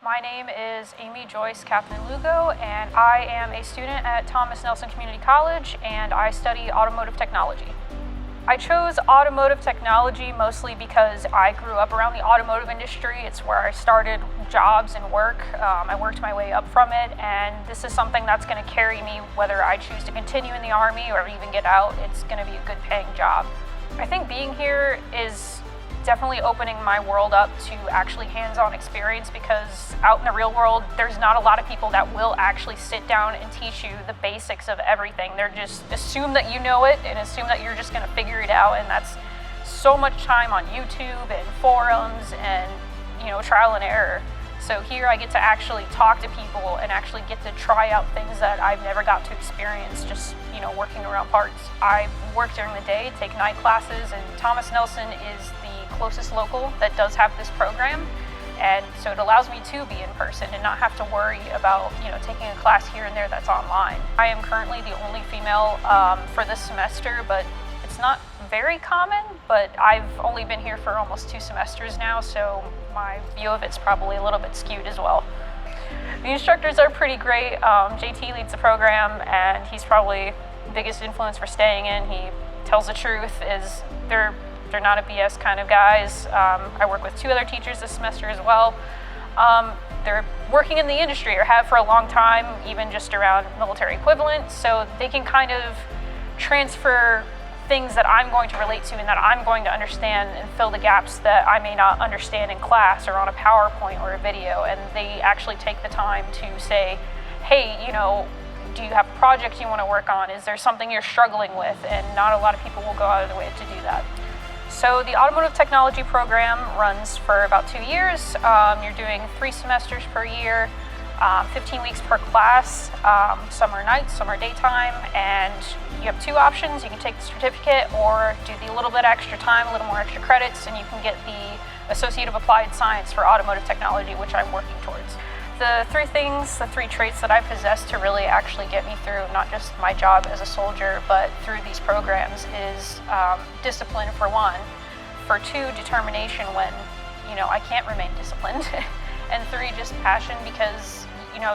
My name is Amy Joyce Captain Lugo, and I am a student at Thomas Nelson Community College, and I study Automotive Technology. I chose Automotive Technology mostly because I grew up around the automotive industry. It's where I started jobs and work. I worked my way up from it, and this is something that's going to carry me whether I choose to continue in the Army or even get out. It's going to be a good paying job. I think being here is definitely opening my world up to actually hands-on experience, because out in the real world, there's not a lot of people that will actually sit down and teach you the basics of everything. They're just assume that you know it and assume that you're just going to figure it out, and that's so much time on YouTube and forums and, trial and error. So here I get to actually talk to people and actually get to try out things that I've never got to experience just, working around parts. I work during the day, take night classes, and Thomas Nelson is the closest local that does have this program. And so it allows me to be in person and not have to worry about, taking a class here and there that's online. I am currently the only female for this semester, but it's not very common, but I've only been here for almost 2 semesters now, so my view of it's probably a little bit skewed as well. The instructors are pretty great. JT leads the program, and he's probably the biggest influence for staying in. He tells the truth. They're not a BS kind of guys. I work with 2 other teachers this semester as well. They're working in the industry or have for a long time, even just around military equivalent, so they can kind of transfer things that I'm going to relate to and that I'm going to understand and fill the gaps that I may not understand in class or on a PowerPoint or a video. And they actually take the time to say, hey, do you have a project you want to work on? Is there something you're struggling with? And not a lot of people will go out of their way to do that. So the Automotive Technology program runs for about 2 years. You're doing 3 semesters per year, 15 weeks per class. Some are nights, some are daytime, and you have 2 options. You can take the certificate or do the little bit extra time, a little more extra credits, and you can get the Associate of Applied Science for Automotive Technology, which I'm working towards. The 3 things, the 3 traits that I possess to really actually get me through not just my job as a soldier, but through these programs is discipline for 1, for 2, determination when, I can't remain disciplined, and 3, just passion, because,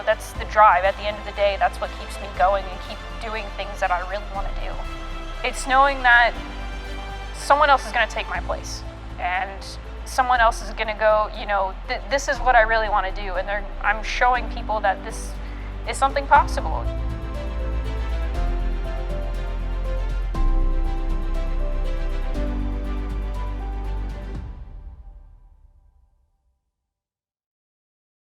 that's the drive. At the end of the day, that's what keeps me going and keep doing things that I really want to do. It's knowing that someone else is going to take my place, and someone else is going to go, this is what I really want to do, and I'm showing people that this is something possible.